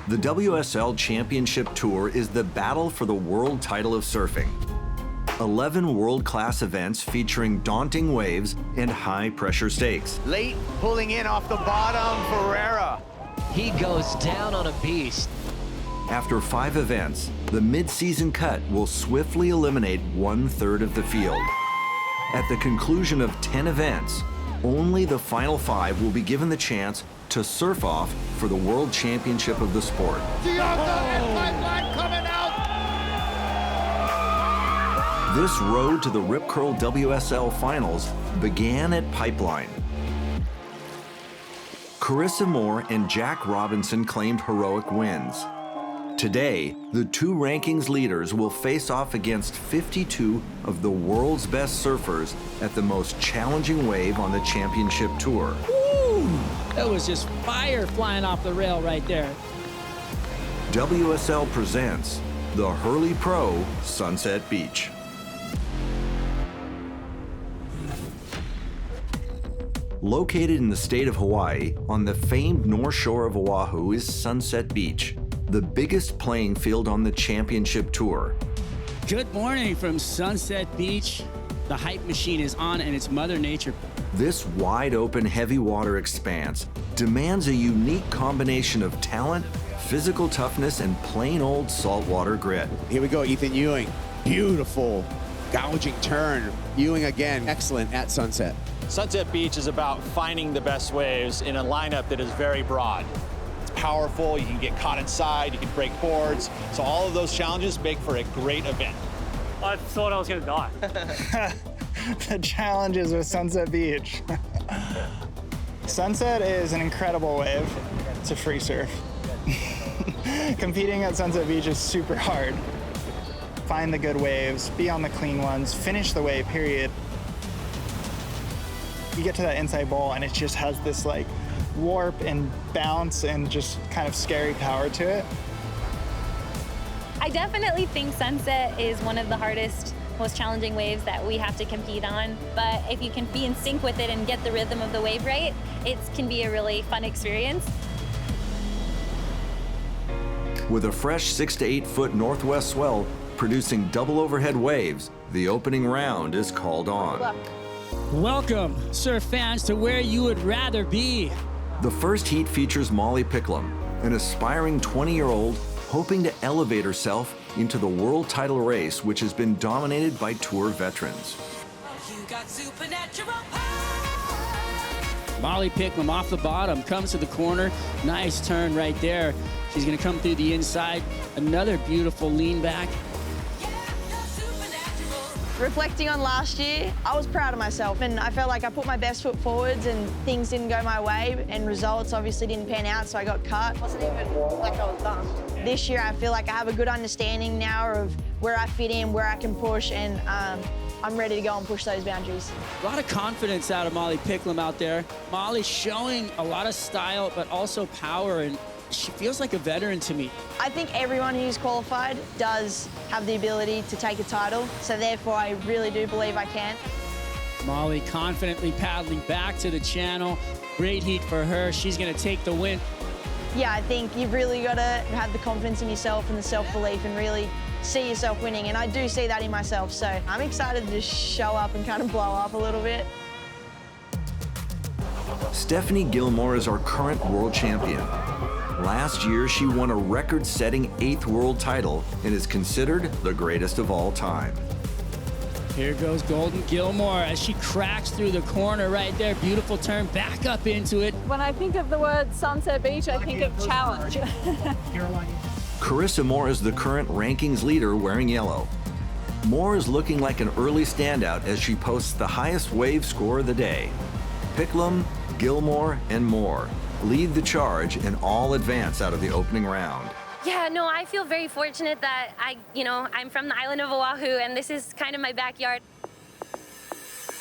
The WSL Championship Tour is the battle for the world title of surfing. 11 world-class events featuring daunting waves and high-pressure stakes. Late pulling in off the bottom, Ferreira. He goes down on a beast. After 5 events, the mid-season cut will swiftly eliminate 1/3 of the field. At the conclusion of 10 events, only the final 5 will be given the chance to surf off for the World Championship of the sport. Chianca and Pipeline coming out. This road to the Rip Curl WSL Finals began at Pipeline. Carissa Moore and Jack Robinson claimed heroic wins. Today, the 2 rankings leaders will face off against 52 of the world's best surfers at the most challenging wave on the championship tour. Woo! That was just fire flying off the rail right there. WSL presents the Hurley Pro Sunset Beach. Located in the state of Hawaii, on the famed north shore of Oahu is Sunset Beach, the biggest playing field on the championship tour. Good morning from Sunset Beach. The hype machine is on and it's Mother Nature. This wide-open heavy water expanse demands a unique combination of talent, physical toughness, and plain old saltwater grit. Here we go, Ethan Ewing. Beautiful gouging turn. Ewing again, excellent at Sunset. Sunset Beach is about finding the best waves in a lineup that is very broad. It's powerful, you can get caught inside, you can break boards. So all of those challenges make for a great event. I thought I was gonna die. The challenges with Sunset Beach. Sunset is an incredible wave. It's a free surf. Competing at Sunset Beach is super hard. Find the good waves, be on the clean ones, finish the wave, period. You get to that inside bowl and it just has this like warp and bounce and just kind of scary power to it. I definitely think Sunset is one of the hardest, most challenging waves that we have to compete on. But if you can be in sync with it and get the rhythm of the wave right, it can be a really fun experience. With a fresh 6 to 8 foot northwest swell producing double overhead waves, the opening round is called on. Welcome, surf fans, to where you would rather be. The first heat features Molly Picklum, an aspiring 20-year-old hoping to elevate herself into the world title race, which has been dominated by tour veterans. Molly Picklum off the bottom, comes to the corner. Nice turn right there. She's gonna come through the inside. Another beautiful lean back. Reflecting on last year, I was proud of myself and I felt like I put my best foot forwards and things didn't go my way and results obviously didn't pan out, so I got cut. It wasn't even like I was done. This year I feel like I have a good understanding now of where I fit in, where I can push, and I'm ready to go and push those boundaries. A lot of confidence out of Molly Picklum out there. Molly's showing a lot of style, but also power, and she feels like a veteran to me. I think everyone who's qualified does have the ability to take a title, so therefore I really do believe I can. Molly confidently paddling back to the channel. Great heat for her. She's gonna take the win. Yeah, I think you've really got to have the confidence in yourself and the self-belief and really see yourself winning, and I do see that in myself, so I'm excited to just show up and kind of blow up a little bit. Stephanie Gilmore is our current world champion. Last year, she won a record-setting 8th world title and is considered the greatest of all time. Here goes Golden Gilmore as she cracks through the corner right there. Beautiful turn, back up into it. When I think of the word Sunset Beach, I think of challenge. Carissa Moore is the current rankings leader wearing yellow. Moore is looking like an early standout as she posts the highest wave score of the day. Picklum, Gilmore, and Moore lead the charge and all advance out of the opening round. Yeah, no, I feel very fortunate that I'm from the island of Oahu and this is kind of my backyard.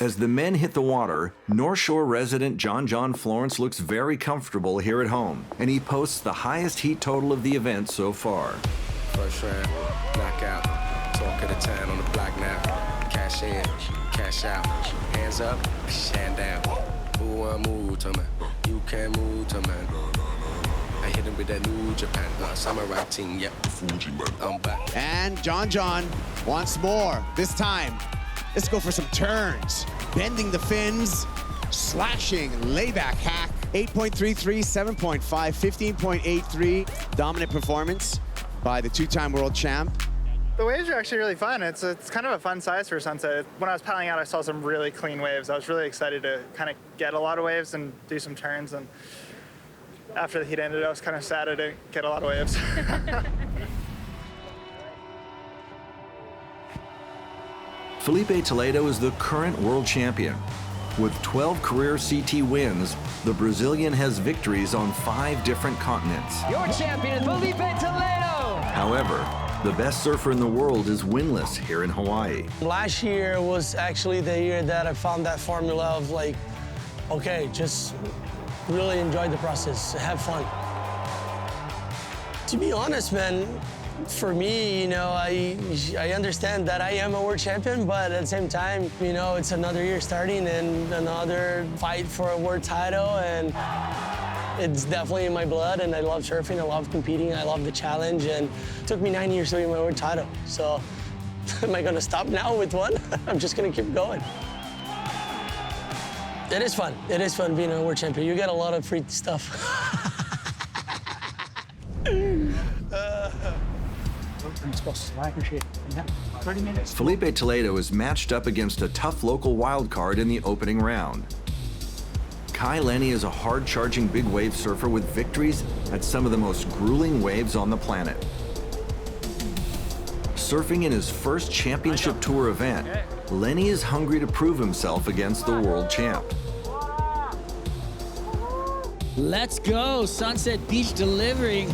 As the men hit the water, North Shore resident John Florence looks very comfortable here at home, and he posts the highest heat total of the event so far. First round, knockout, talk of the town on the block now. Cash in, cash out, hands up, hand down. Who want move to me? You can't move to me. I hit him with that new Japan samurai ting. Yep, I'm back. And John once more. This time, let's go for some turns. Bending the fins, slashing, layback hack. 8.33, 7.5, 15.83. Dominant performance by the two-time world champ. The waves are actually really fun. It's kind of a fun size for Sunset. When I was paddling out, I saw some really clean waves. I was really excited to kind of get a lot of waves and do some turns. And after the heat ended, I was kind of sad I didn't get a lot of waves. Felipe Toledo is the current world champion. With 12 career CT wins, the Brazilian has victories on 5 different continents. Your champion, Felipe Toledo! However, the best surfer in the world is winless here in Hawaii. Last year was actually the year that I found that formula of like, okay, just really enjoy the process, have fun. To be honest, man, for me, you know, I understand that I am a world champion, but at the same time, you know, it's another year starting and another fight for a world title, and it's definitely in my blood, and I love surfing, I love competing, I love the challenge, and it took me 9 years to win my world title. So am I gonna stop now with one? I'm just gonna keep going. It is fun. It is fun being a world champion. You get a lot of free stuff. Felipe Toledo is matched up against a tough local wild card in the opening round. Kai Lenny is a hard-charging big wave surfer with victories at some of the most grueling waves on the planet. Surfing in his first championship tour event, Lenny is hungry to prove himself against the world champ. Let's go, Sunset Beach delivering.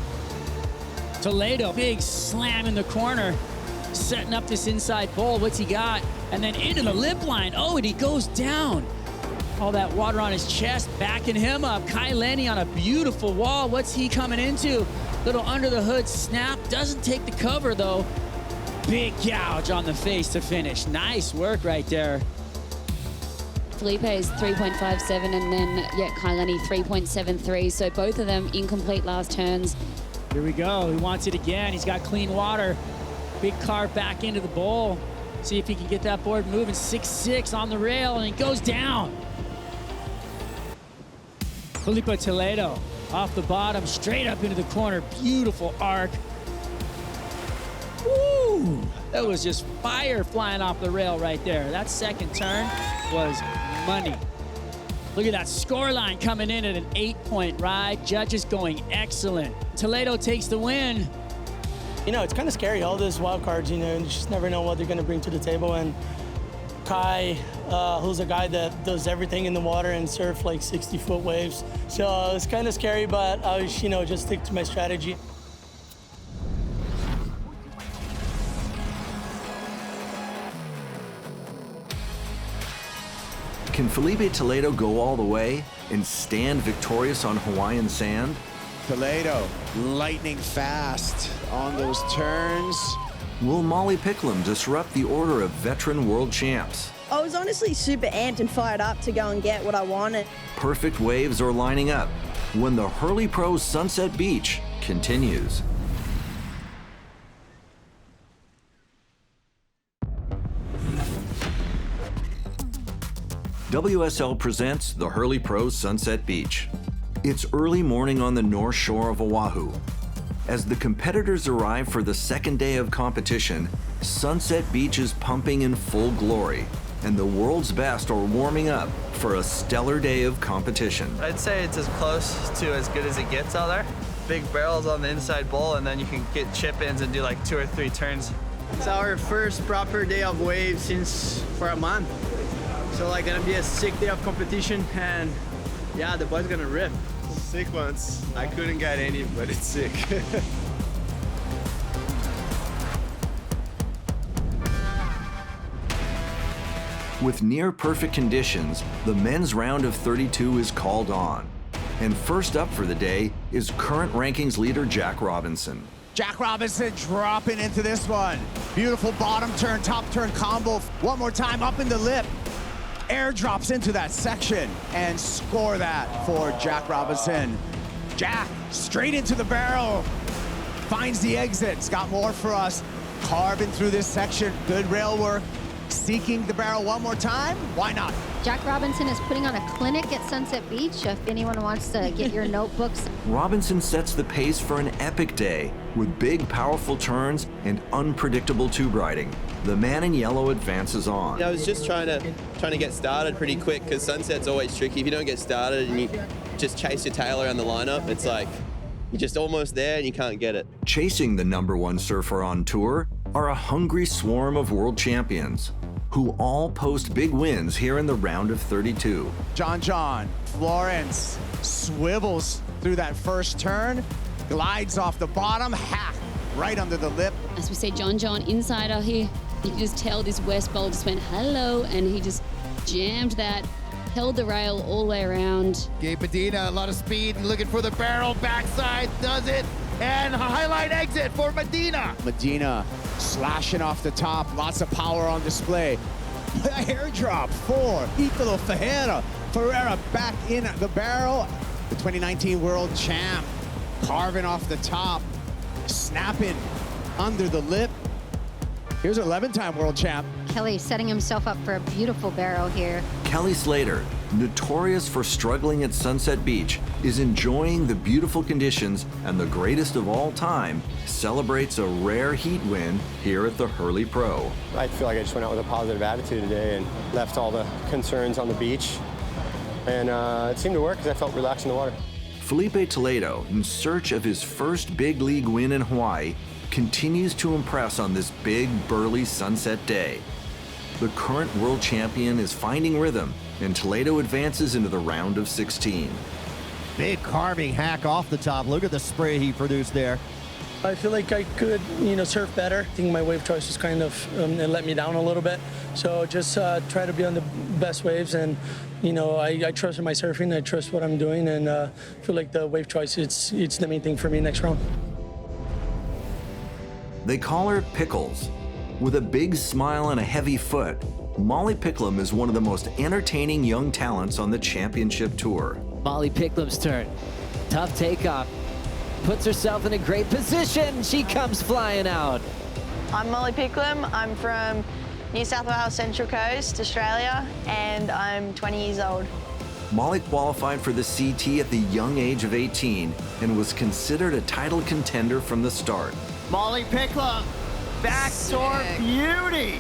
Toledo, big slam in the corner, setting up this inside bowl. What's he got? And then into the lip line. Oh, and he goes down. All that water on his chest, backing him up. Kai Lenny on a beautiful wall. What's he coming into? Little under the hood snap. Doesn't take the cover, though. Big gouge on the face to finish. Nice work right there. Felipe is 3.57, and then, Kai Lenny 3.73. So both of them incomplete last turns. Here we go. He wants it again. He's got clean water. Big carve back into the bowl. See if he can get that board moving. 6-6 on the rail, and he goes down. Felipe Toledo off the bottom, straight up into the corner. Beautiful arc. Woo! That was just fire flying off the rail right there. That second turn was money. Look at that score line coming in at an 8-point ride. Judges going excellent. Toledo takes the win. You know, it's kind of scary, all those wild cards, you know, you just never know what they're going to bring to the table. And Kai, who's a guy that does everything in the water and surf like 60-foot waves. So it's kind of scary, but I was, you know, just stick to my strategy. Can Felipe Toledo go all the way and stand victorious on Hawaiian sand? Toledo, lightning fast on those turns. Will Molly Picklum disrupt the order of veteran world champs? I was honestly super amped and fired up to go and get what I wanted. Perfect waves are lining up when the Hurley Pro Sunset Beach continues. WSL presents the Hurley Pro Sunset Beach. It's early morning on the north shore of Oahu. As the competitors arrive for the second day of competition, Sunset Beach is pumping in full glory, and the world's best are warming up for a stellar day of competition. I'd say it's as close to as good as it gets out there. Big barrels on the inside bowl, and then you can get chip-ins and do like 2 or 3 turns. It's our first proper day of waves for a month. So like gonna be a sick day of competition, and yeah, the boy's gonna rip. Sick ones. I couldn't get any, but it's sick. With near perfect conditions, the men's round of 32 is called on. And first up for the day is current rankings leader Jack Robinson. Jack Robinson dropping into this one. Beautiful bottom turn, top turn combo. One more time up in the lip. Air drops into that section and score that for Jack Robinson. Jack, straight into the barrel. Finds the exit. It's got more for us. Carving through this section. Good rail work. Seeking the barrel one more time. Why not? Jack Robinson is putting on a clinic at Sunset Beach if anyone wants to get your notebooks. Robinson sets the pace for an epic day with big, powerful turns and unpredictable tube riding. The man in yellow advances on. I was just trying to get started pretty quick because Sunset's always tricky. If you don't get started and you just chase your tail around the lineup, it's like you're just almost there and you can't get it. Chasing the #1 surfer on tour are a hungry swarm of world champions who all post big wins here in the round of 32. John Florence swivels through that first turn, glides off the bottom, hack right under the lip. As we say, John insider here. You can just tell this West bowl just went hello, and he just jammed that, held the rail all the way around. Gabe Medina, a lot of speed, looking for the barrel, backside, does it, and a highlight exit for Medina. Medina slashing off the top, lots of power on display. A hair drop for Italo Ferreira back in the barrel. The 2019 world champ, carving off the top, snapping under the lip. Here's an 11-time world champ. Kelly setting himself up for a beautiful barrel here. Kelly Slater, notorious for struggling at Sunset Beach, is enjoying the beautiful conditions and the greatest of all time celebrates a rare heat win here at the Hurley Pro. I feel like I just went out with a positive attitude today and left all the concerns on the beach. And it seemed to work because I felt relaxed in the water. Felipe Toledo, in search of his first big league win in Hawaii, continues to impress on this big, burly sunset day. The current world champion is finding rhythm, and Toledo advances into the round of 16. Big carving hack off the top. Look at the spray he produced there. I feel like I could, surf better. I think my wave choice was kind of it let me down a little bit. So just try to be on the best waves, and I trust in my surfing. I trust what I'm doing, and feel like the wave choice it's the main thing for me next round. They call her Pickles. With a big smile and a heavy foot, Molly Picklum is one of the most entertaining young talents on the championship tour. Molly Picklum's turn. Tough takeoff. Puts herself in a great position. She comes flying out. I'm Molly Picklum. I'm from New South Wales Central Coast, Australia, and I'm 20 years old. Molly qualified for the CT at the young age of 18 and was considered a title contender from the start. Molly Picklum, backdoor beauty.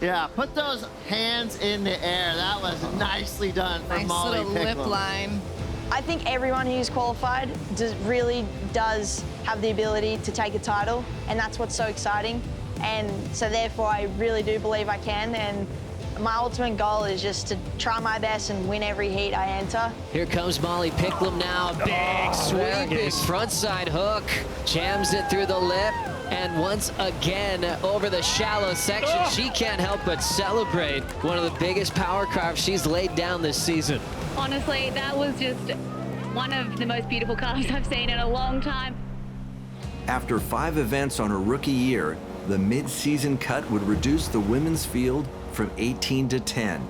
Yeah, put those hands in the air. That was nicely done for Molly Picklum. Nice little lip line. I think everyone who's qualified really does have the ability to take a title, and that's what's so exciting. And so therefore, I really do believe I can. And my ultimate goal is just to try my best and win every heat I enter. Here comes Molly Picklum now. Big sweep, frontside hook, jams it through the lip, and once again over the shallow section. She can't help but celebrate one of the biggest power carves she's laid down this season. Honestly, that was just one of the most beautiful carves I've seen in a long time. After 5 events on her rookie year, the mid-season cut would reduce the women's field from 18 to 10,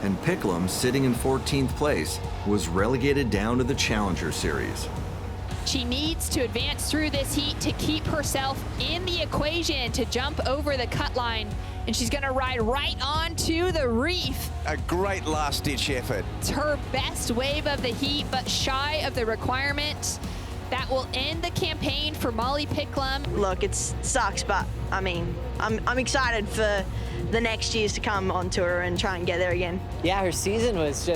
and Picklum, sitting in 14th place, was relegated down to the Challenger Series. She needs to advance through this heat to keep herself in the equation to jump over the cut line, and she's gonna ride right onto the reef. A great last-ditch effort. It's her best wave of the heat, but shy of the requirement. That will end the campaign for Molly Picklum. Look, it sucks, but I mean, I'm excited for the next years to come on tour and try and get there again. Yeah, her season was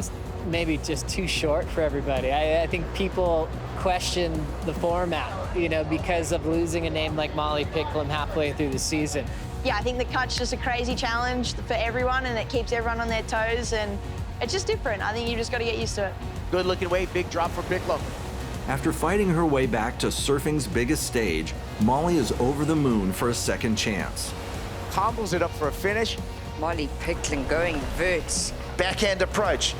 maybe just too short for everybody. I think people question the format, because of losing a name like Molly Picklum halfway through the season. Yeah, I think the cut's just a crazy challenge for everyone, and it keeps everyone on their toes, and it's just different. I think you just got to get used to it. Good looking wave, big drop for Picklum. After fighting her way back to surfing's biggest stage, Molly is over the moon for a second chance. Combos it up for a finish. Molly Picklum going verts. Backhand approach.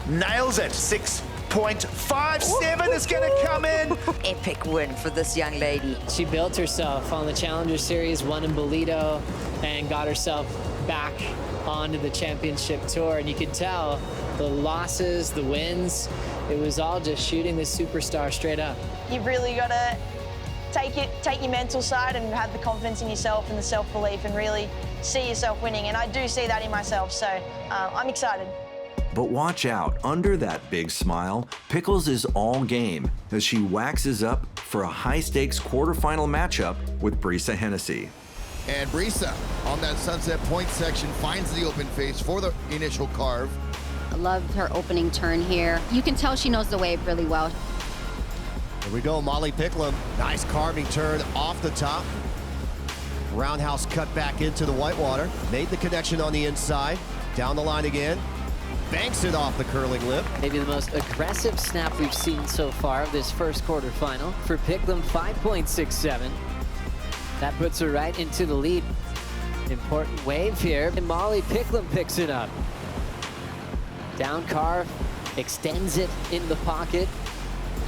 Nails it. 6.57 is going to come in. Epic win for this young lady. She built herself on the Challenger Series, won in Toledo, and got herself back onto the championship tour. And you could tell The losses, the wins, it was all just shooting this superstar straight up. You've really got to take your mental side and have the confidence in yourself and the self-belief and really see yourself winning. And I do see that in myself, so I'm excited. But watch out, under that big smile, Pickles is all game as she waxes up for a high-stakes quarterfinal matchup with Brisa Hennessy. And Brisa, on that sunset point section, finds the open face for the initial carve. I loved her opening turn here. You can tell she knows the wave really well. Here we go, Molly Picklum. Nice carving turn off the top. Roundhouse cut back into the whitewater. Made the connection on the inside. Down the line again. Banks it off the curling lip. Maybe the most aggressive snap we've seen so far of this first quarterfinal. For Picklum, 5.67. That puts her right into the lead. Important wave here, and Molly Picklum picks it up. Down carve, extends it in the pocket,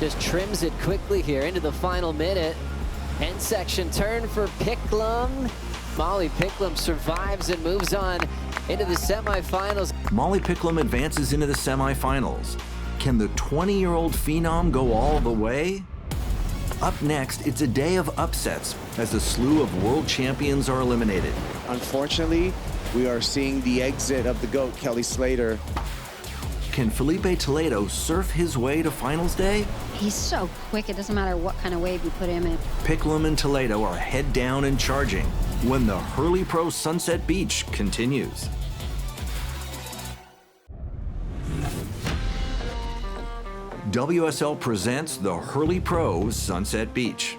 just trims it quickly here into the final minute. End section turn for Picklum. Molly Picklum survives and moves on into the semifinals. Molly Picklum advances into the semifinals. Can the 20-year-old phenom go all the way? Up next, it's a day of upsets as a slew of world champions are eliminated. Unfortunately, we are seeing the exit of the GOAT, Kelly Slater. Can Felipe Toledo surf his way to finals day? He's so quick, it doesn't matter what kind of wave you put him in. Picklum and Toledo are head down and charging when the Hurley Pro Sunset Beach continues. WSL presents the Hurley Pro Sunset Beach.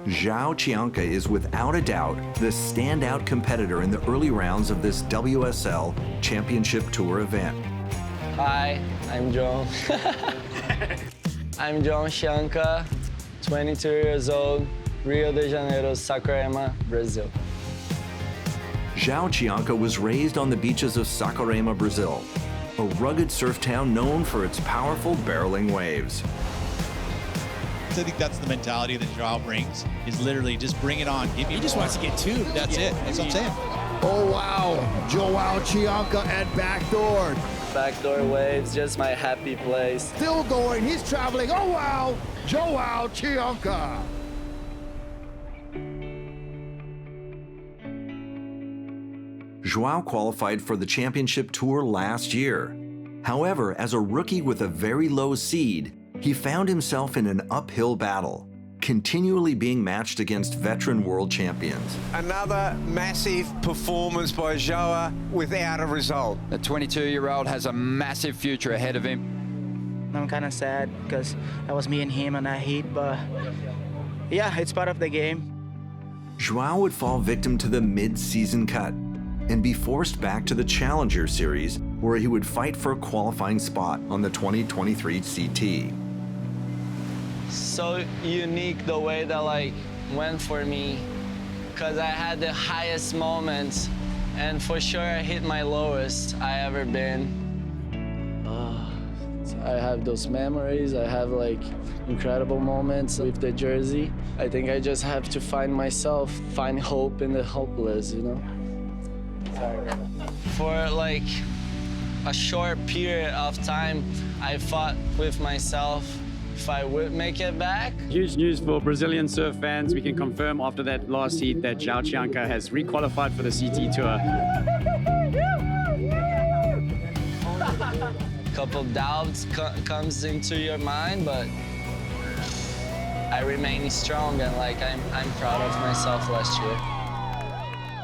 Joao Chianca is without a doubt the standout competitor in the early rounds of this WSL Championship Tour event. Hi, I'm Joao. I'm Joao Chianca, 22 years old, Rio de Janeiro, Saquarema, Brazil. Joao Chianca was raised on the beaches of Saquarema, Brazil, a rugged surf town known for its powerful barreling waves. I think that's the mentality that Joao brings, is literally just bring it on. He just wants to get tubed, that's it. That's what I'm saying. Oh, wow. Joao Chianca and backdoor. Backdoor waves, just my happy place. Still going, he's traveling. Oh, wow. Joao Chianca. Joao qualified for the championship tour last year. However, as a rookie with a very low seed, he found himself in an uphill battle, continually being matched against veteran world champions. Another massive performance by Joao without a result. The 22-year-old has a massive future ahead of him. I'm kind of sad because that was me and him on that heat, but yeah, it's part of the game. Joao would fall victim to the mid-season cut and be forced back to the Challenger Series, where he would fight for a qualifying spot on the 2023 CT. So unique the way that went for me, because I had the highest moments, and for sure I hit my lowest I ever been. I have those memories, I have incredible moments with the jersey. I think I just have to find myself, find hope in the hopeless, you know? For a short period of time, I fought with myself if I would make it back. Huge news for Brazilian surf fans. We can confirm after that last heat that Joao Chianca has requalified for the CT Tour. Couple doubts comes into your mind, but I remain strong and I'm proud of myself last year.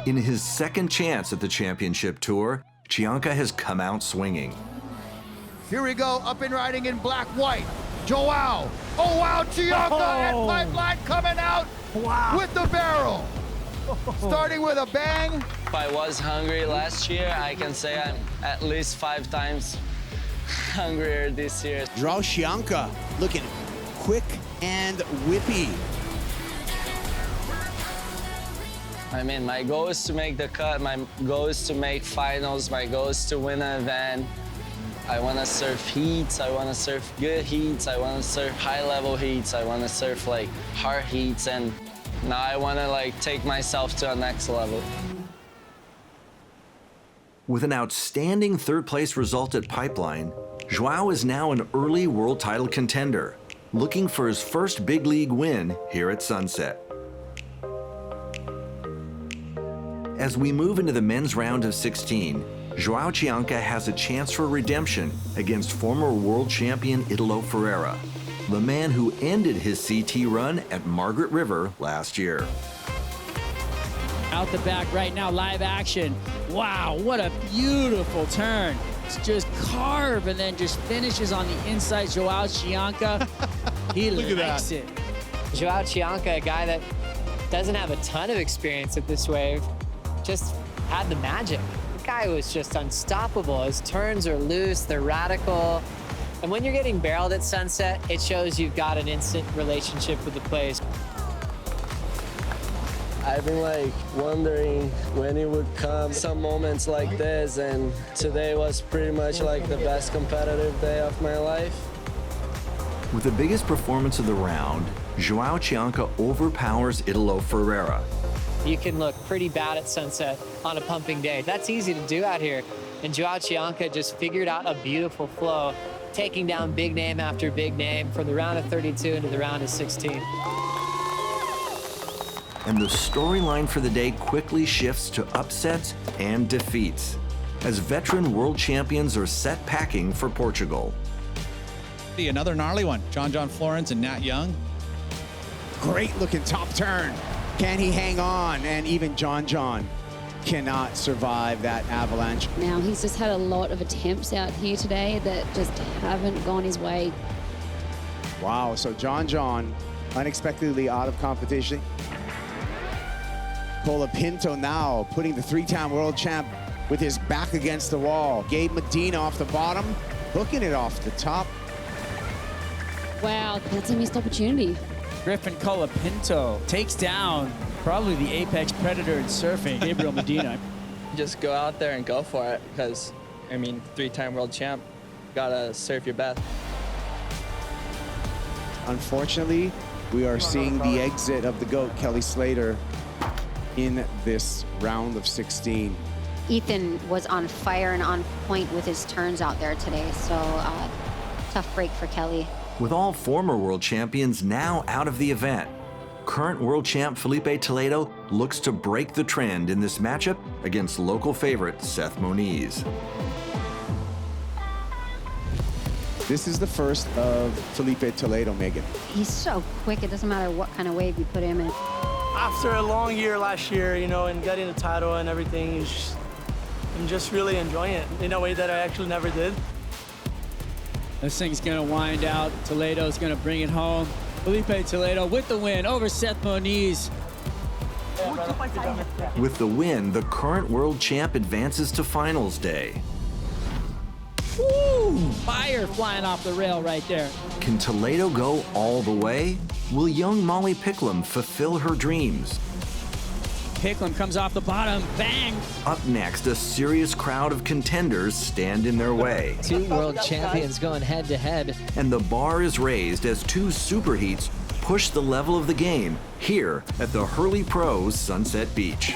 In his second chance at the championship tour, Chianca has come out swinging. Here we go, up and riding in black-white. Joao. Oh, wow, Chianca and Pipeline coming out with the barrel. Starting with a bang. If I was hungry last year, I can say I'm at least 5 times hungrier this year. Joao Chianca looking quick and whippy. I mean, my goal is to make the cut. My goal is to make finals. My goal is to win an event. I want to surf heats. I want to surf good heats. I want to surf high-level heats. I want to surf hard heats. And now I want to take myself to a next level. With an outstanding third-place result at Pipeline, Joao is now an early world title contender, looking for his first big league win here at Sunset. As we move into the men's round of 16, Joao Chianca has a chance for redemption against former world champion Italo Ferreira, the man who ended his CT run at Margaret River last year. Out the back right now, live action. Wow, what a beautiful turn. It's just carve and then just finishes on the inside. Joao Chianca, he likes it. Joao Chianca, a guy that doesn't have a ton of experience at this wave, just had the magic. The guy was just unstoppable. His turns are loose, they're radical. And when you're getting barreled at Sunset, it shows you've got an instant relationship with the place. I've been wondering when it would come, some moments like this, and today was pretty much the best competitive day of my life. With the biggest performance of the round, Joao Chianca overpowers Italo Ferreira. You can look pretty bad at Sunset on a pumping day. That's easy to do out here. And Joao Chianca just figured out a beautiful flow, taking down big name after big name from the round of 32 into the round of 16. And the storyline for the day quickly shifts to upsets and defeats, as veteran world champions are set packing for Portugal. Another gnarly one. John Florence and Nat Young. Great looking top turn. Can he hang on? And even John cannot survive that avalanche. Now he's just had a lot of attempts out here today that just haven't gone his way. Wow, so John unexpectedly out of competition. Colapinto now putting the three-time world champ with his back against the wall. Gabe Medina off the bottom, hooking it off the top. Wow, that's a missed opportunity. Griffin Colapinto takes down probably the apex predator in surfing, Gabriel Medina. Just go out there and go for it because, I mean, three-time world champ, gotta surf your best. Unfortunately, we are seeing the exit of the GOAT, Kelly Slater, in this round of 16. Ethan was on fire and on point with his turns out there today, so tough break for Kelly. With all former world champions now out of the event, current world champ Felipe Toledo looks to break the trend in this matchup against local favorite Seth Moniz. This is the first of Felipe Toledo, Megan. He's so quick, it doesn't matter what kind of wave you put him in. After a long year last year, and getting the title and everything, I'm just really enjoying it in a way that I actually never did. This thing's gonna wind out. Toledo's gonna bring it home. Felipe Toledo with the win over Seth Moniz. With the win, the current world champ advances to finals day. Woo! Fire flying off the rail right there. Can Toledo go all the way? Will young Molly Picklum fulfill her dreams? Picklum comes off the bottom, bang! Up next, a serious crowd of contenders stand in their way. Two world champions going head to head. And the bar is raised as two superheats push the level of the game here at the Hurley Pros Sunset Beach.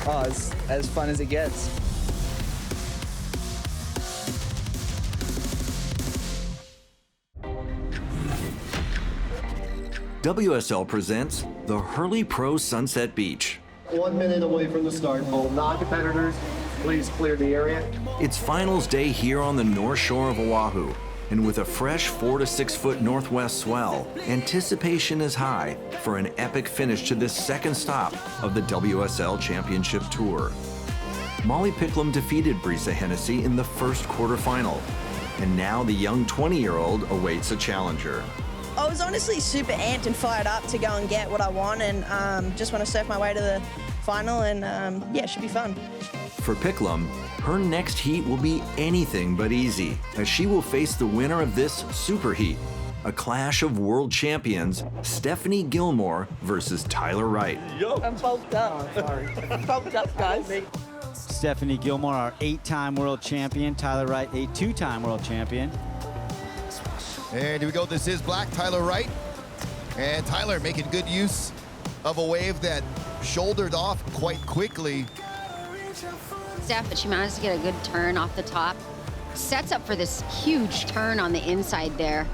Oh, it's as fun as it gets. WSL presents the Hurley Pro Sunset Beach. 1 minute away from the start. All non-competitors, please clear the area. It's finals day here on the north shore of Oahu, and with a fresh 4 to 6 foot northwest swell, anticipation is high for an epic finish to this second stop of the WSL Championship Tour. Molly Picklum defeated Brisa Hennessy in the first quarterfinal, and now the young 20-year-old awaits a challenger. I was honestly super amped and fired up to go and get what I want, and just want to surf my way to the final, and yeah, it should be fun. For Picklum, her next heat will be anything but easy, as she will face the winner of this super heat, a clash of world champions, Stephanie Gilmore versus Tyler Wright. I'm poked up. Sorry. Poked up, guys. Stephanie Gilmore, our 8-time world champion. Tyler Wright, a 2-time world champion. And here we go, this is Black, Tyler Wright. And Tyler making good use of a wave that shouldered off quite quickly. Steph, but she managed to get a good turn off the top. Sets up for this huge turn on the inside there.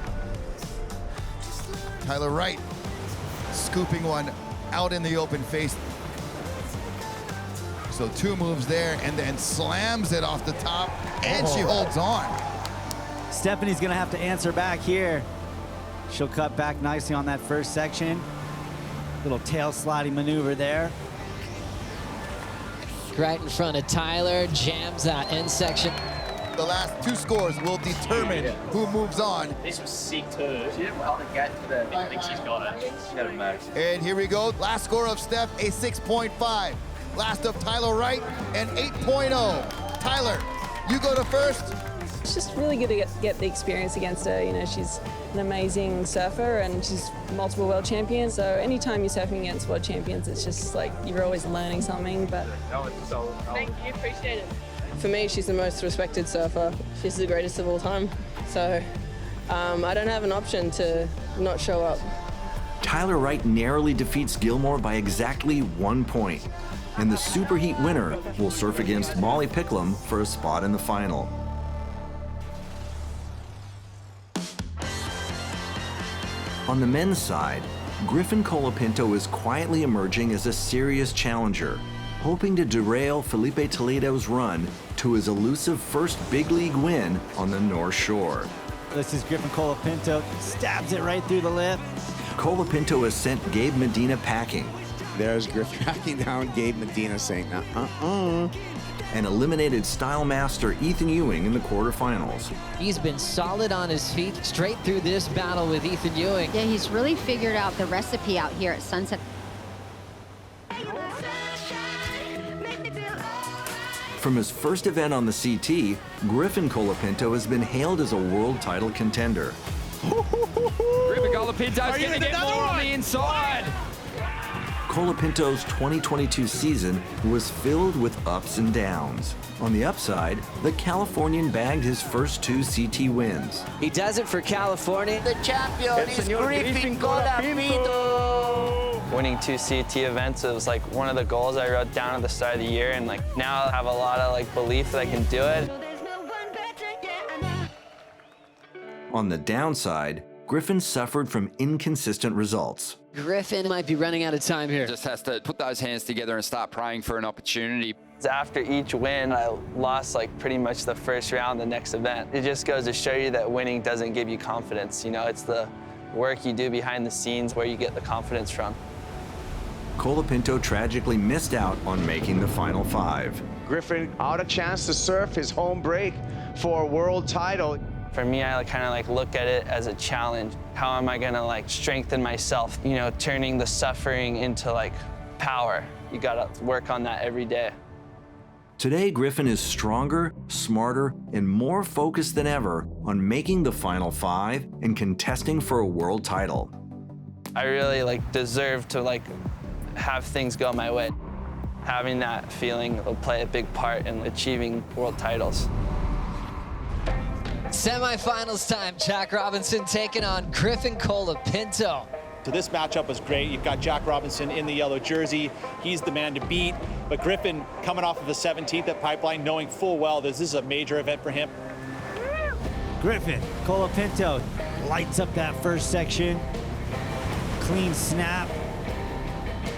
Tyler Wright scooping one out in the open face. So 2 moves there, and then slams it off the top, and she holds on. Stephanie's gonna have to answer back here. She'll cut back nicely on that first section. Little tail sliding maneuver there. Right in front of Tyler, jams that end section. The last 2 scores will determine who moves on. This was sick too. She didn't well to get to the, I think she's got it. She got it max. And here we go. Last score of Steph, a 6.5. Last of Tyler Wright, an 8.0. Tyler, you go to first. It's just really good to get the experience against her. You know, she's an amazing surfer and she's multiple world champion. So anytime you're surfing against world champions, it's just like you're always learning something. But thank you, appreciate it. for me, she's the most respected surfer. She's the greatest of all time. So I don't have an option to not show up. Tyler Wright narrowly defeats Gilmore by exactly 1 point. And the Superheat winner will surf against Molly Picklum for a spot in the final. On the men's side, Griffin Colapinto is quietly emerging as a serious challenger, hoping to derail Felipe Toledo's run to his elusive first big league win on the North Shore. This is Griffin Colapinto, stabs it right through the lip. Colapinto has sent Gabe Medina packing. There's Griff tracking down Gabe Medina saying, and eliminated style master Ethan Ewing in the quarterfinals. He's been solid on his feet straight through this battle with Ethan Ewing. Yeah, he's really figured out the recipe out here at Sunset. From his first event on the CT, Griffin Colapinto has been hailed as a world title contender. Griffin Colapinto's going to get more on the inside. Colapinto's 2022 season was filled with ups and downs. On the upside, the Californian bagged his first 2 CT wins. He does it for California. The champion is Griffin Colapinto. Winning 2 CT events, it was like one of the goals I wrote down at the start of the year, and like now I have a lot of like belief that I can do it. On the downside, Griffin suffered from inconsistent results. Griffin might be running out of time here. Just has to put those hands together and start praying for an opportunity. After each win, I lost like pretty much the first round the next event. It just goes to show you that winning doesn't give you confidence. You know, it's the work you do behind the scenes where you get the confidence from. Colapinto tragically missed out on making the final 5. Griffin out a chance to surf his home break for a world title. For me, I kind of like look at it as a challenge. How am I gonna like strengthen myself? You know, turning the suffering into like power. You gotta work on that every day. Today, Griffin is stronger, smarter, and more focused than ever on making the final 5 and contesting for a world title. I really like deserve to like have things go my way. Having that feeling will play a big part in achieving world titles. Semifinals time. Jack Robinson taking on Griffin Colapinto. So this matchup was great. You've got Jack Robinson in the yellow jersey. He's the man to beat. But Griffin coming off of the 17th at Pipeline, knowing full well this is a major event for him. Griffin Colapinto lights up that first section. Clean snap.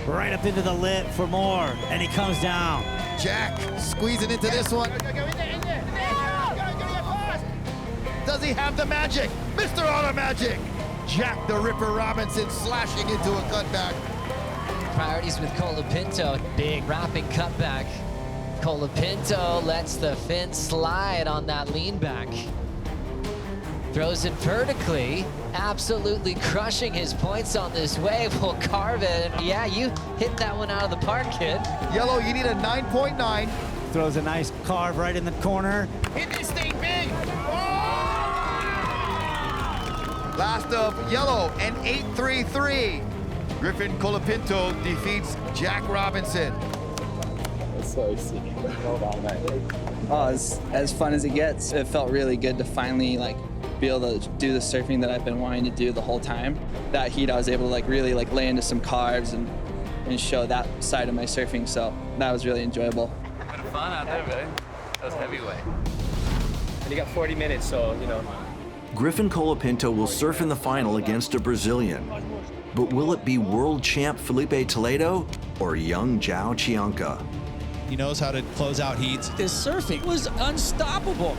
Right up into the lip for more. And he comes down. Jack squeezing into this one. Does he have the magic? Mr. Auto Magic! Jack the Ripper Robinson slashing into a cutback. Priorities with Colapinto. Big wrapping cutback. Colapinto lets the fin slide on that lean back. Throws it vertically. Absolutely crushing his points on this wave. Will carve it. And yeah, you hit that one out of the park, kid. Yellow, you need a 9.9. Throws a nice carve right in the corner. Hit this thing big! Last of Yellow, an 8.33. Griffin Colapinto defeats Jack Robinson. That's so sick. Well done, mate. Oh, as fun as it gets. It felt really good to finally like be able to do the surfing that I've been wanting to do the whole time. That heat, I was able to like really like lay into some carves and show that side of my surfing. So that was really enjoyable. fun out there, man. That was heavyweight. And you got 40 minutes, so, you know. Griffin Colapinto will surf in the final against a Brazilian. But will it be world champ Felipe Toledo or young Joao Chianca? He knows how to close out heats. This surfing was unstoppable.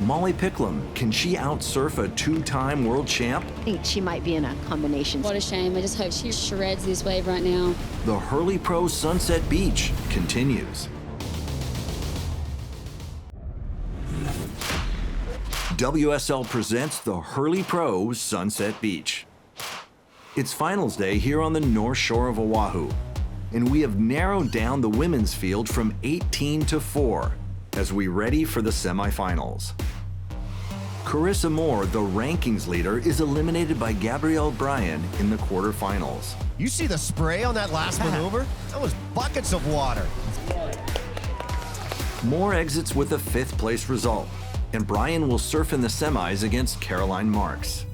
Molly Picklum, can she outsurf a two-time world champ? I think she might be in a combination. What a shame. I just hope she shreds this wave right now. The Hurley Pro Sunset Beach continues. WSL presents the Hurley Pro Sunset Beach. It's finals day here on the North Shore of Oahu, and we have narrowed down the women's field from 18 to 4 as we ready for the semifinals. Carissa Moore, the rankings leader, is eliminated by Gabrielle Bryan in the quarterfinals. You see the spray on that last maneuver? That was buckets of water. Moore exits with a 5th place result, and Bryan will surf in the semis against Caroline Marks.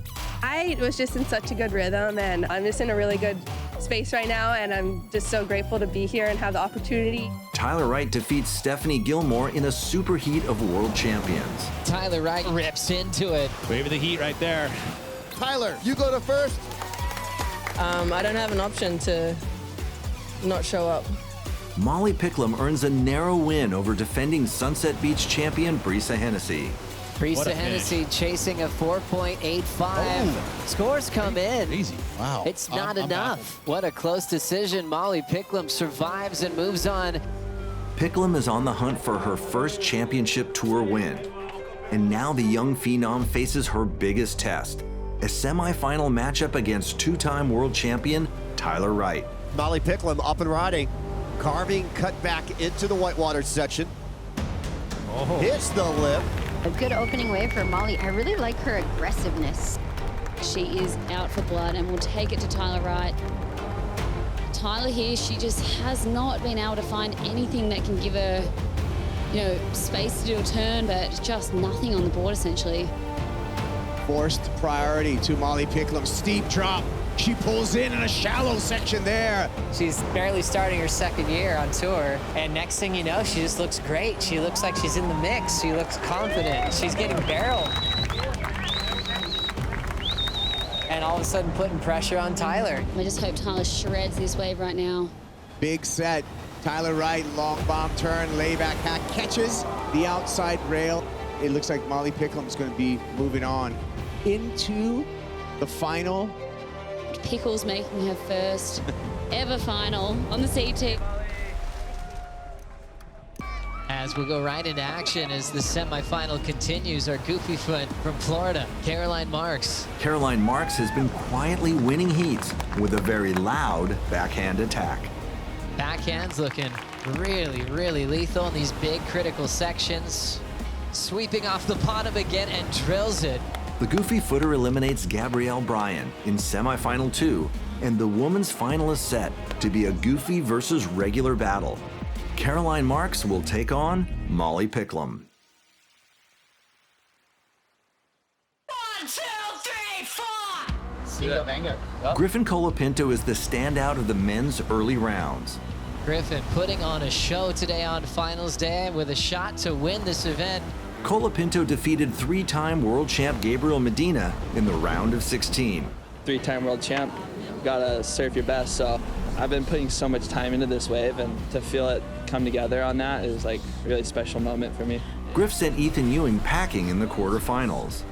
I was just in such a good rhythm, and I'm just in a really good space right now, and I'm just so grateful to be here and have the opportunity. Tyler Wright defeats Stephanie Gilmore in a superheat of world champions. Tyler Wright rips into it. Wave of the heat right there. Tyler, you go to first. I don't have an option to not show up. Molly Picklum earns a narrow win over defending Sunset Beach champion Brisa Hennessy. Brisa Hennessy chasing a 4.85. Scores come in. Easy. Wow. It's not enough. What a close decision. Molly Picklum survives and moves on. Picklum is on the hunt for her first championship tour win. And now the young phenom faces her biggest test, a semifinal matchup against two-time world champion Tyler Wright. Molly Picklum up and riding. Carving cut back into the whitewater section. Hits the lip. A good opening wave for Molly. I really like her aggressiveness. She is out for blood and will take it to Tyler Wright. Tyler here, she just has not been able to find anything that can give her, space to do a turn, but just nothing on the board essentially. Forced priority to Molly Picklum. Steep drop. She pulls in a shallow section there. She's barely starting her 2nd year on tour, and next thing you know, she just looks great. She looks like she's in the mix. She looks confident. She's getting barreled. And all of a sudden putting pressure on Tyler. I just hope Tyler shreds this wave right now. Big set. Tyler Wright, long bomb turn, layback hack, catches the outside rail. It looks like Molly Picklum's going to be moving on into the final. Pickles making her first ever final on the CT. As we'll go right into action as the semifinal continues, our goofy foot from Florida, Caroline Marks. Caroline Marks has been quietly winning heats with a very loud backhand attack. Backhand's looking really, really lethal in these big critical sections. Sweeping off the bottom again and drills it. The goofy footer eliminates Gabrielle Bryan in semifinal 2, and the women's final is set to be a goofy versus regular battle. Caroline Marks will take on Molly Picklum. 1, 2, 3, 4. Griffin Colapinto is the standout of the men's early rounds. Griffin putting on a show today on finals day with a shot to win this event. Colapinto defeated 3-time world champ Gabriel Medina in the round of 16. 3-time world champ, gotta surf your best. So I've been putting so much time into this wave, and to feel it come together on that is like a really special moment for me. Griff sent Ethan Ewing packing in the quarterfinals.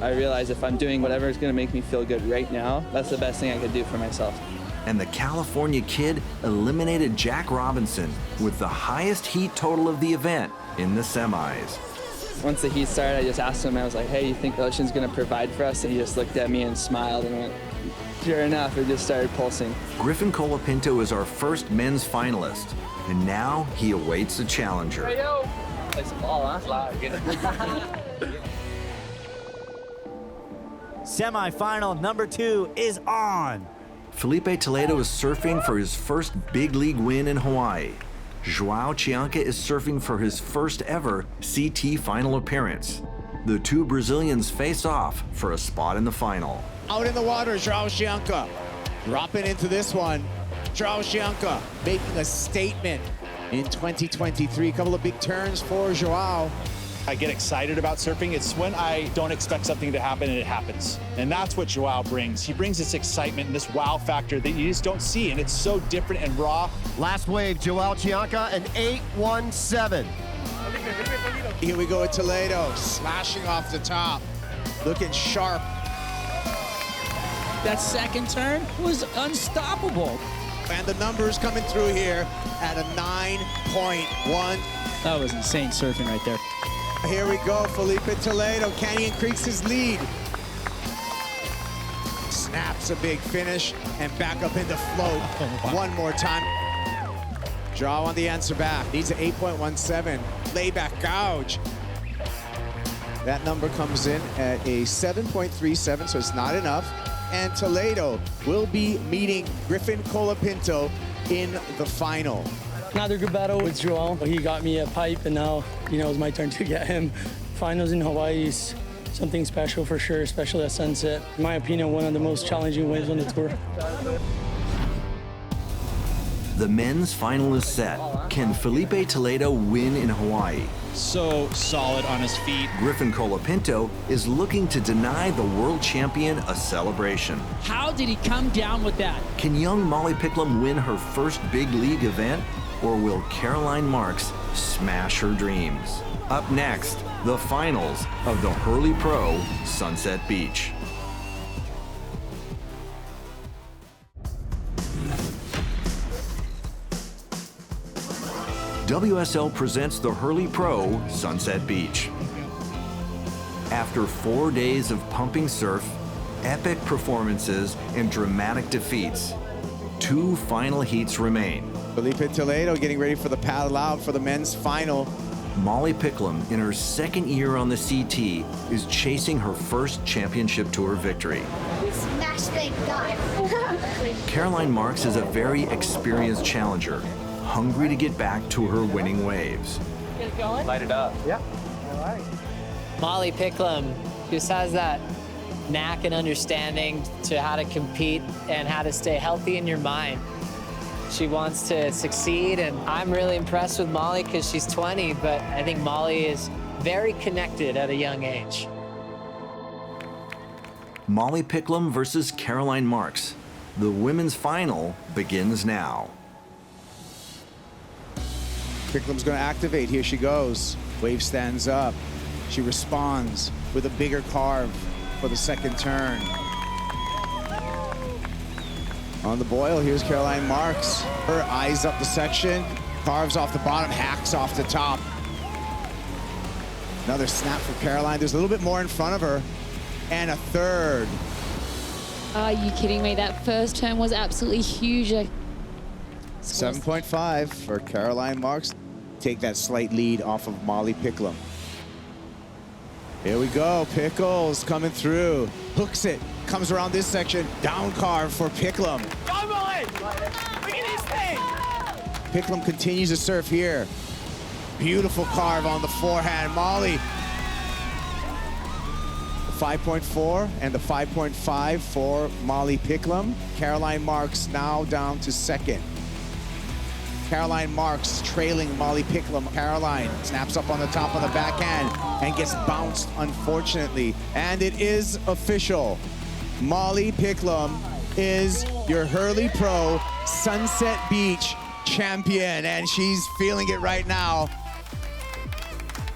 I realize if I'm doing whatever is gonna make me feel good right now, that's the best thing I could do for myself. And the California kid eliminated Jack Robinson with the highest heat total of the event in the semis. Once the heat started, I just asked him, I was like, hey, you think the ocean's gonna provide for us? And he just looked at me and smiled and went, sure enough, it just started pulsing. Griffin Colapinto is our first men's finalist, and now he awaits a challenger. Hey, yo. Play some ball, huh? Semifinal number 2 is on. Felipe Toledo is surfing for his first big league win in Hawaii. Joao Chianca is surfing for his first ever CT final appearance. The two Brazilians face off for a spot in the final. Out in the water, Joao Chianca. Dropping into this one. Joao Chianca making a statement in 2023. A couple of big turns for Joao. I get excited about surfing. It's when I don't expect something to happen and it happens. And that's what Joao brings. He brings this excitement and this wow factor that you just don't see, and it's so different and raw. Last wave, Joao Chianca, an 8.17. Here we go with Toledo, slashing off the top, looking sharp. That second turn was unstoppable. And the numbers coming through here at a 9.1. That was insane surfing right there. Here we go, Felipe Toledo. Can he increase his lead? Snaps a big finish and back up into float one more time. Joao on the answer back. Needs an 8.17. Layback gouge. That number comes in at a 7.37, so it's not enough. And Toledo will be meeting Griffin Colapinto in the final. Another good battle with Joao. He got me a pipe, and now, you know, it's my turn to get him. Finals in Hawaii is something special for sure, especially at sunset. In my opinion, one of the most challenging waves on the tour. The men's final is set. Can Felipe Toledo win in Hawaii? So solid on his feet. Griffin Colapinto is looking to deny the world champion a celebration. How did he come down with that? Can young Molly Picklum win her first big league event? Or will Caroline Marks smash her dreams? Up next, the finals of the Hurley Pro Sunset Beach. WSL presents the Hurley Pro Sunset Beach. After 4 days of pumping surf, epic performances, and dramatic defeats, 2 final heats remain. Felipe Toledo getting ready for the paddle out for the men's final. Molly Picklum, in her second year on the CT, is chasing her first championship tour victory. Smash big guy. Caroline Marks is a very experienced challenger, hungry to get back to her winning waves. Light it up. Yeah. All right. Molly Picklum just has that knack and understanding to how to compete and how to stay healthy in your mind. She wants to succeed, and I'm really impressed with Molly because she's 20, but I think Molly is very connected at a young age. Molly Picklum versus Caroline Marks. The women's final begins now. Picklum's going to activate. Here she goes. Wave stands up. She responds with a bigger carve for the second turn. On the boil, here's Caroline Marks. Her eyes up the section, carves off the bottom, hacks off the top. Another snap for Caroline. There's a little bit more in front of her. And a third. Are you kidding me? That first turn was absolutely huge. 7.5 for Caroline Marks. Take that slight lead off of Molly Picklum. Here we go, Pickles coming through. Hooks it, comes around this section. Down carve for Picklum. Go, Molly! Look at this thing! Picklum continues to surf here. Beautiful carve on the forehand. Molly. The 5.4 and the 5.5 for Molly Picklum. Caroline Marks now down to second. Caroline Marks trailing Molly Picklum. Caroline snaps up on the top of the backhand and gets bounced, unfortunately. And it is official. Molly Picklum is your Hurley Pro Sunset Beach champion, and she's feeling it right now.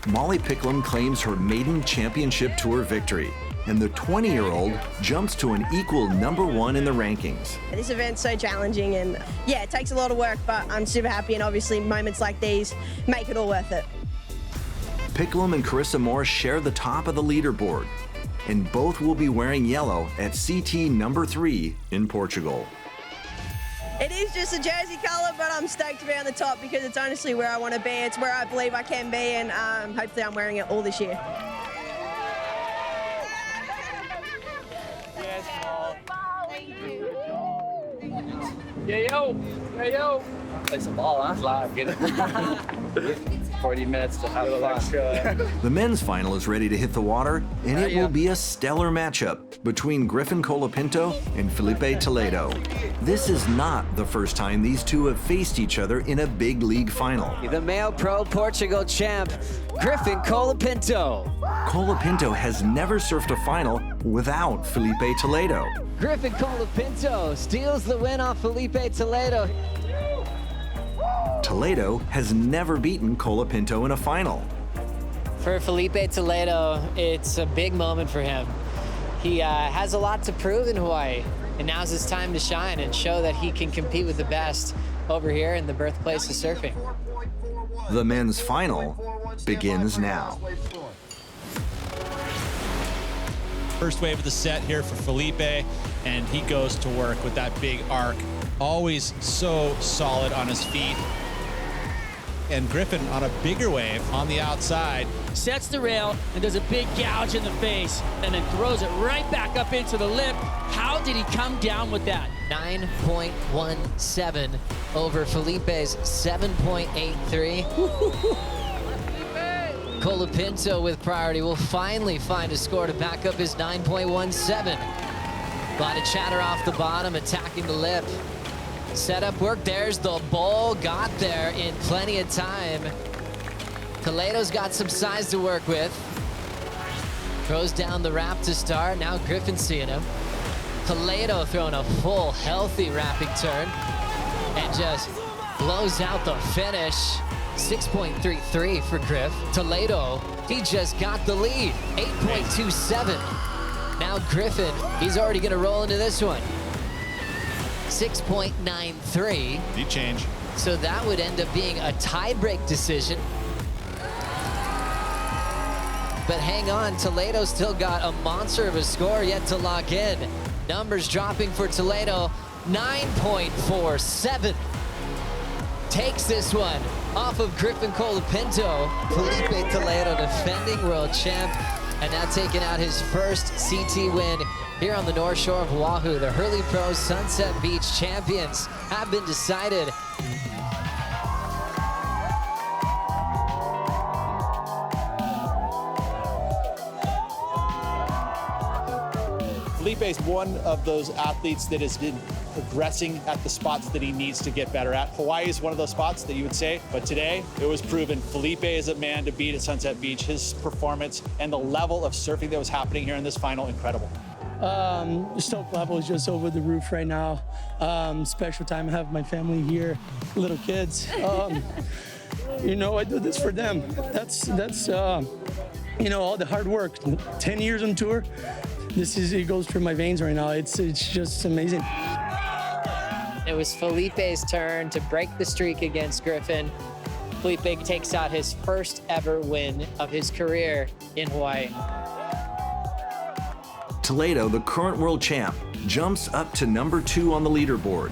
Molly Picklum claims her maiden championship tour victory, and the 20-year-old jumps to an equal #1 in the rankings. This event's so challenging, and yeah, it takes a lot of work, but I'm super happy, and obviously moments like these make it all worth it. Picklum and Carissa Moore share the top of the leaderboard, and both will be wearing yellow at CT #3 in Portugal. It is just a jersey color, but I'm stoked to be on the top because it's honestly where I want to be. It's where I believe I can be, and hopefully I'm wearing it all this year. Yeah, yo. Yeah, yo. Play some ball, huh? Live, get it. 40 minutes to have fun. The men's final is ready to hit the water, and it will be a stellar matchup between Griffin Colapinto and Felipe Toledo. This is not the first time these two have faced each other in a big league final. The male pro Portugal champ, Griffin Colapinto. Colapinto has never surfed a final without Felipe Toledo. Griffin Colapinto steals the win off Felipe Toledo. Toledo has never beaten Colapinto in a final. For Felipe Toledo, it's a big moment for him. He has a lot to prove in Hawaii, and now's his time to shine and show that he can compete with the best over here in the birthplace of surfing. The men's final begins now. First wave of the set here for Felipe, and he goes to work with that big arc. Always so solid on his feet. And Griffin on a bigger wave on the outside. Sets the rail and does a big gouge in the face and then throws it right back up into the lip. How did he come down with that? 9.17 over Felipe's 7.83. Colapinto with priority will finally find a score to back up his 9.17. A lot of chatter off the bottom, attacking the lip. Setup work, there's the ball, got there in plenty of time. Toledo's got some size to work with. Throws down the wrap to start, now Griffin seeing him. Toledo throwing a full, healthy wrapping turn and just blows out the finish. 6.33 for Griff. Toledo, he just got the lead, 8.27. Now Griffin, he's already gonna roll into this one. 6.93. Deep change. So that would end up being a tie-break decision. But hang on, Toledo still got a monster of a score yet to lock in. Numbers dropping for Toledo, 9.47. Takes this one off of Griffin Colapinto. Felipe Toledo, defending world champ, and now taking out his first CT win here on the North Shore of Oahu. The Hurley Pro Sunset Beach champions have been decided. Felipe's one of those athletes that has been progressing at the spots that he needs to get better at. Hawaii is one of those spots that you would say, but today it was proven Felipe is a man to beat at Sunset Beach. His performance and the level of surfing that was happening here in this final, incredible. The stoke level is just over the roof right now. Special time, I have my family here, little kids. You know, I do this for them. That's you know, all the hard work. 10 years on tour. It goes through my veins right now. It's just amazing. It was Felipe's turn to break the streak against Griffin. Felipe takes out his first ever win of his career in Hawaii. Toledo, the current world champ, jumps up to number 2 on the leaderboard.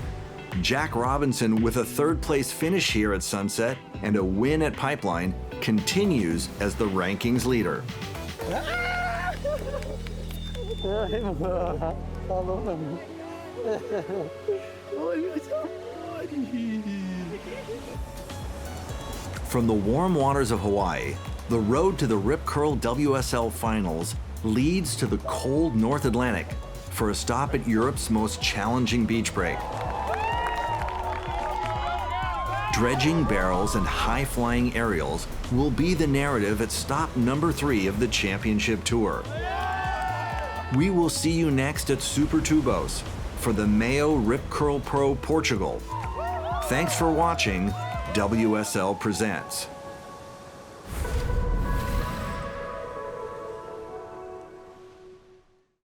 Jack Robinson, with a third-place finish here at Sunset and a win at Pipeline, continues as the rankings leader. From the warm waters of Hawaii, the road to the Rip Curl WSL finals leads to the cold North Atlantic for a stop at Europe's most challenging beach break. Dredging barrels and high-flying aerials will be the narrative at stop number 3 of the championship tour. We will see you next at Super Tubos for the Mayo Rip Curl Pro Portugal. Thanks for watching WSL Presents.